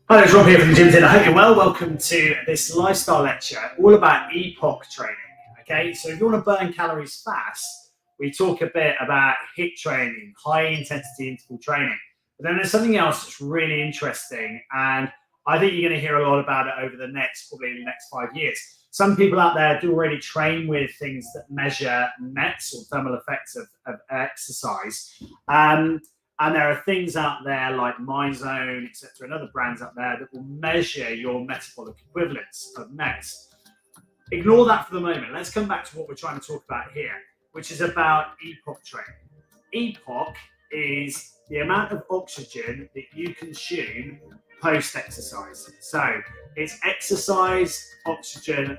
Hi, it's Rob here from the Gym. I hope you're well. Welcome to this lifestyle lecture all about EPOC training. Okay, so if you want to burn calories fast, we talk a bit about HIIT training, high intensity interval training. But then there's something else that's really interesting, and I think you're going to hear a lot about it over the next 5 years. Some people out there do already train with things that measure METs or thermal effects of exercise. And there are things out there like MyZone, etc., and other brands out there that will measure your metabolic equivalents of METs. Ignore that for the moment. Let's come back to what we're trying to talk about here, which is about EPOC training. EPOC is the amount of oxygen that you consume post-exercise. So it's exercise oxygen,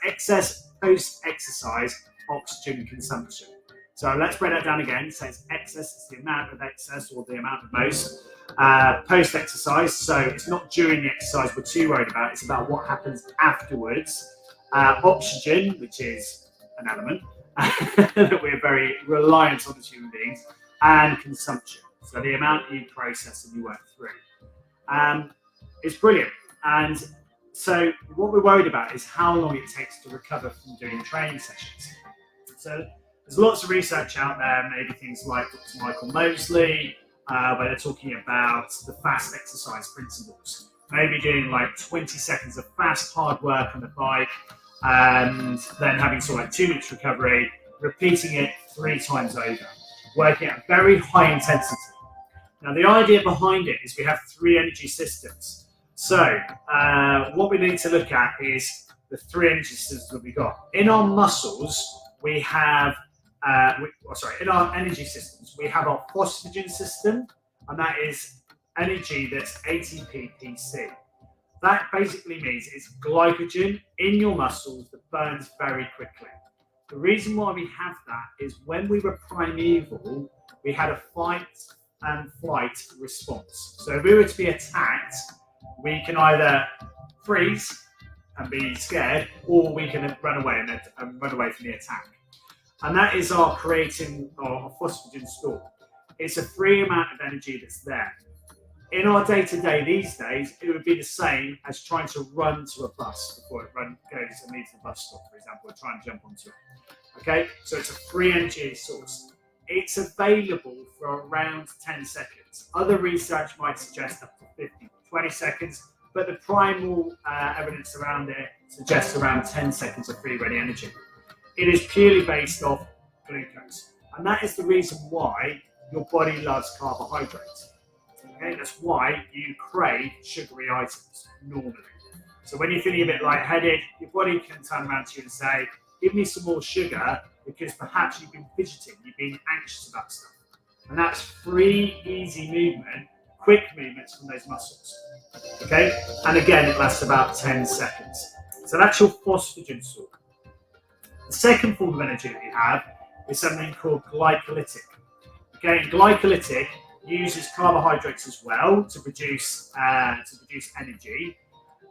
excess post-exercise oxygen consumption. So let's break that down again. So it's excess, it's the amount of excess or the amount of most post-exercise. So it's not during the exercise we're too worried about. It's about what happens afterwards. Oxygen, which is an element that we're very reliant on as human beings, and consumption. So the amount you process and you work through. It's brilliant. And so what we're worried about is how long it takes to recover from doing training sessions. So there's lots of research out there, maybe things like Dr. Michael Mosley, where they're talking about the fast exercise principles. Maybe doing like 20 seconds of fast, hard work on the bike, and then having sort of like 2 minutes recovery, repeating it 3 times over, working at very high intensity. Now, the idea behind it is we have 3 energy systems. So what we need to look at is the 3 energy systems that we got. In our muscles, we have in our energy systems, we have our phosphogen system, and that is energy that's ATP-PC. That basically means it's glycogen in your muscles that burns very quickly. The reason why we have that is when we were primeval, we had a fight and flight response. So if we were to be attacked, we can either freeze and be scared, or we can run away and run away from the attack. And that is our creating our phosphogen store. It's a free amount of energy that's there. In our day-to-day these days, it would be the same as trying to run to a bus before it goes and leaves the bus stop, for example, or trying to jump onto it. Okay, so it's a free energy source. It's available for around 10 seconds. Other research might suggest up to 50, 20 seconds, but the primal evidence around it suggests around 10 seconds of free ready energy. It is purely based off glucose. And that is the reason why your body loves carbohydrates. Okay? That's why you crave sugary items normally. So when you're feeling a bit lightheaded, your body can turn around to you and say, give me some more sugar, because perhaps you've been fidgeting, you've been anxious about stuff. And that's free, easy movement, quick movements from those muscles. Okay? And again, it lasts about 10 seconds. So that's your phosphogen store. The second form of energy that we have is something called glycolytic. Okay, and glycolytic uses carbohydrates as well to produce energy,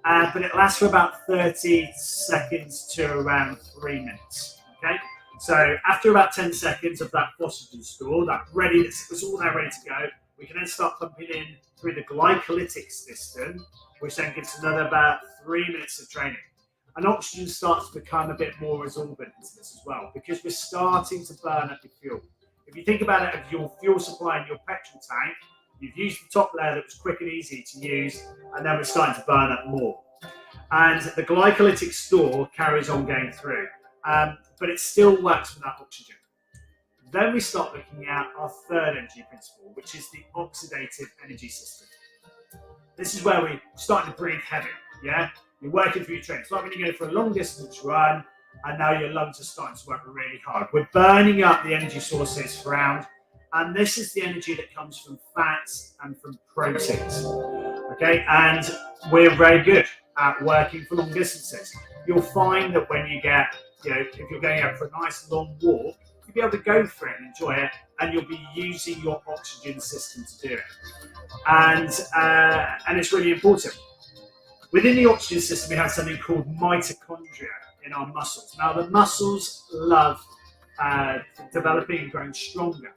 but it lasts for about 30 seconds to around 3 minutes. Okay, so after about 10 seconds of that phosphogen store, it's all there ready to go, we can then start pumping in through the glycolytic system, which then gives another about 3 minutes of training. And oxygen starts to become a bit more resorbent into this as well, because we're starting to burn up your fuel. If you think about it as your fuel supply in your petrol tank, you've used the top layer that was quick and easy to use, and then we're starting to burn up more. And the glycolytic store carries on going through, but it still works without oxygen. Then we start looking at our third energy principle, which is the oxidative energy system. This is where we're starting to breathe heavy, yeah? You're working through your training. It's like when you go for a long distance run and now your lungs are starting to work really hard. We're burning up the energy sources around, and this is the energy that comes from fats and from proteins. Okay, and we're very good at working for long distances. You'll find that when you get, if you're going out for a nice long walk, you'll be able to go for it and enjoy it, and you'll be using your oxygen system to do it. And it's really important. Within the oxygen system, we have something called mitochondria in our muscles. Now, the muscles love developing and growing stronger.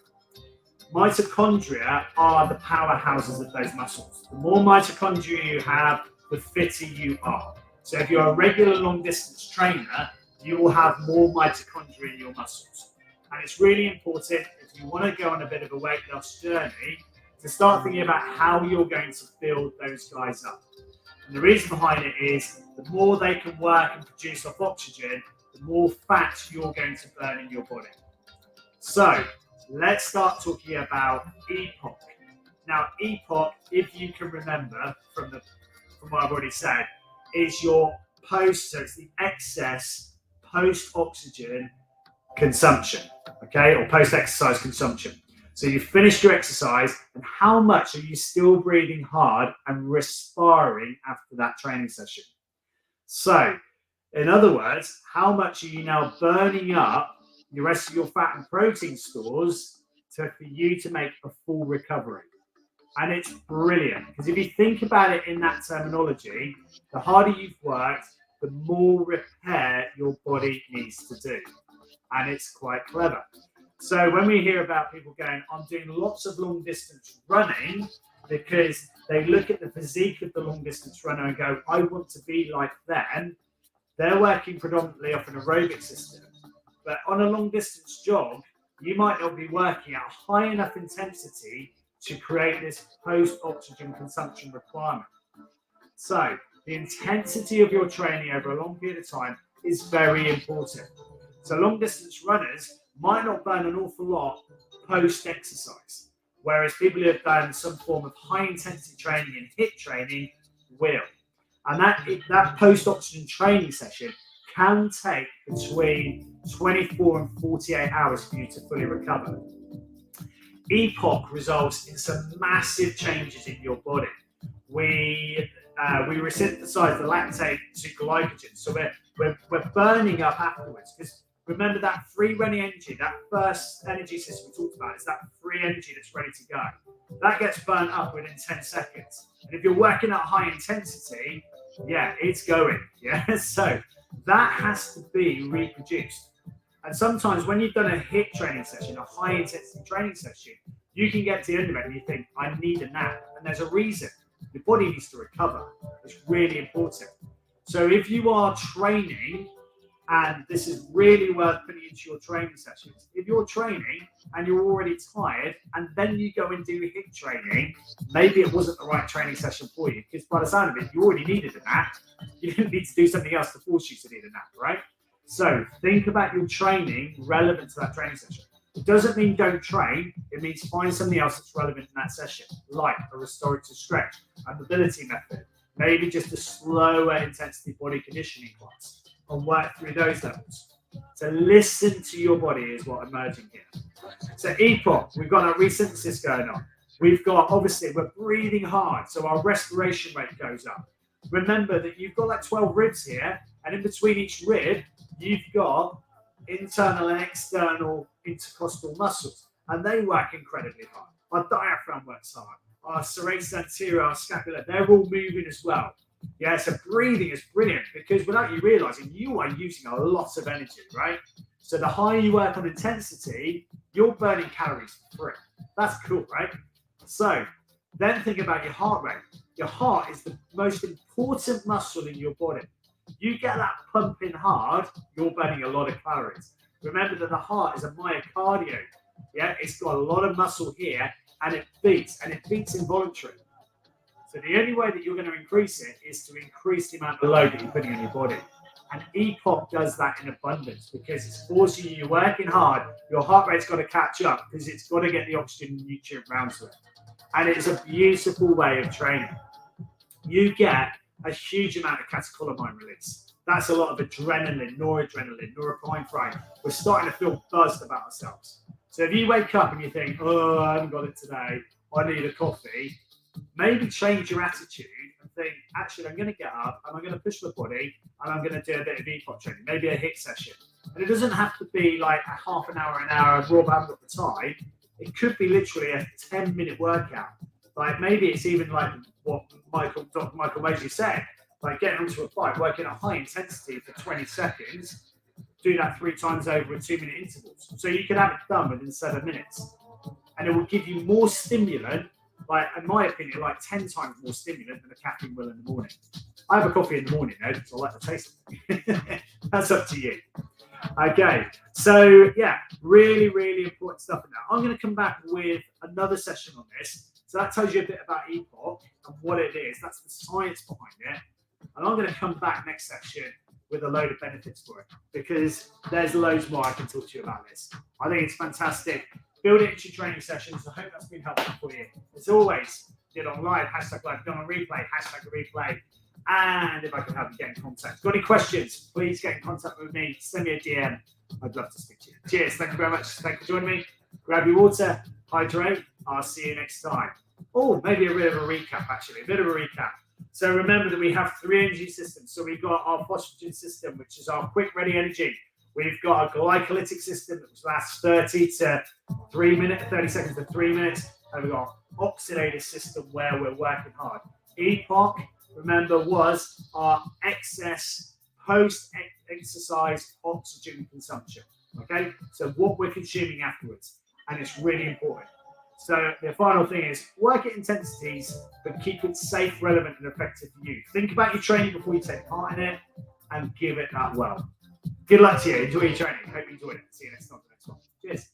Mitochondria are the powerhouses of those muscles. The more mitochondria you have, the fitter you are. So if you're a regular long distance trainer, you will have more mitochondria in your muscles. And it's really important, if you want to go on a bit of a weight loss journey, to start thinking about how you're going to build those guys up. And the reason behind it is the more they can work and produce off oxygen, the more fat you're going to burn in your body. So let's start talking about EPOC. Now, EPOC, if you can remember from what I've already said, is your so it's the excess post-oxygen consumption, okay, or post-exercise consumption. So you finished your exercise, and how much are you still breathing hard and respiring after that training session? So, in other words, how much are you now burning up the rest of your fat and protein stores for you to make a full recovery? And it's brilliant, because if you think about it in that terminology, the harder you've worked, the more repair your body needs to do. And it's quite clever. So when we hear about people going, I'm doing lots of long distance running, because they look at the physique of the long distance runner and go, I want to be like them, they're working predominantly off an aerobic system. But on a long distance jog, you might not be working at a high enough intensity to create this post-oxygen consumption requirement. So the intensity of your training over a long period of time is very important. So long distance runners might not burn an awful lot post-exercise, whereas people who have done some form of high intensity training and HIIT training will. And that post-oxygen training session can take between 24 and 48 hours for you to fully recover. EPOC results in some massive changes in your body. We resynthesize the lactate to glycogen, so we're burning up afterwards. Because remember that free running energy, that first energy system we talked about, is that free energy that's ready to go. That gets burnt up within 10 seconds. And if you're working at high intensity, yeah, it's going. Yeah, so that has to be reproduced. And sometimes when you've done a HIIT training session, a high intensity training session, you can get to the end of it and you think, I need a nap. And there's a reason. Your body needs to recover. It's really important. So if you are training, and this is really worth putting into your training sessions, if you're training and you're already tired and then you go and do HIIT training, maybe it wasn't the right training session for you, because by the sound of it, you already needed a nap. You didn't need to do something else to force you to need a nap, right? So think about your training relevant to that training session. It doesn't mean don't train. It means find something else that's relevant in that session, like a restorative stretch, a mobility method, maybe just a slower intensity body conditioning class, and work through those levels. So listen to your body is what emerging here. So EPOC, we've got our resynthesis going on. We've got, obviously, we're breathing hard, so our respiration rate goes up. Remember that you've got like 12 ribs here, and in between each rib, you've got internal and external intercostal muscles, and they work incredibly hard. Our diaphragm works hard. Our serratus anterior, our scapula, they're all moving as well. Yeah, so breathing is brilliant, because without you realizing, you are using a lot of energy, right? So the higher you work on intensity, you're burning calories for free. That's cool, right? So then think about your heart rate. Your heart is the most important muscle in your body. You get that pumping hard, you're burning a lot of calories. Remember that the heart is a myocardium. Yeah, it's got a lot of muscle here, and it beats involuntarily. So the only way that you're going to increase it is to increase the amount of load that you're putting on your body. And EPOC does that in abundance, because it's forcing you, you're working hard, your heart rate's got to catch up, because it's got to get the oxygen and nutrient round to it. And it's a beautiful way of training. You get a huge amount of catecholamine release. That's a lot of adrenaline, noradrenaline, norepinephrine. We're starting to feel buzzed about ourselves. So if you wake up and you think, oh, I haven't got it today, I need a coffee, maybe change your attitude and think, actually, I'm going to get up and I'm going to push my body and I'm going to do a bit of EPOC training, maybe a HIIT session. And it doesn't have to be like a half an hour, Rob, I haven't got the time. It could be literally a 10-minute workout. Like maybe it's even like what Dr. Michael Mosley said, like getting onto a bike, working at high intensity for 20 seconds, do that 3 times over in 2-minute intervals. So you can have it done within 7 minutes. and it will give you more stimulant, like in my opinion, like 10 times more stimulant than a caffeine will in the morning. I have a coffee in the morning though, because I like the taste of it. That's up to you. Okay, so yeah, really, really important stuff in that. I'm going to come back with another session on this. So that tells you a bit about EPOC and what it is. That's the science behind it. And I'm going to come back next section with a load of benefits for it, because there's loads more I can talk to you about this. I think it's fantastic. Build it into your training sessions. I hope that's been helpful for you. As always, get on live, hashtag live, get on replay, hashtag replay. And if I can help you get in contact. Got any questions, please get in contact with me. Send me a DM. I'd love to speak to you. Cheers. Thank you very much. Thank you for joining me. Grab your water, hydrate. I'll see you next time. Oh, maybe a bit of a recap, actually. A bit of a recap. So remember that we have 3 energy systems. So we've got our phosphogen system, which is our quick, ready energy. We've got a glycolytic system that lasts 30 to 3 minutes, 30 seconds to 3 minutes. And we've got oxidative system where we're working hard. EPOC, remember, was our excess post-exercise oxygen consumption. Okay, so what we're consuming afterwards, and it's really important. So the final thing is work at intensities, but keep it safe, relevant, and effective for you. Think about your training before you take part in it, and give it that well. Good luck to you. Enjoy your training. Hope you enjoyed it. See you next time. Cheers.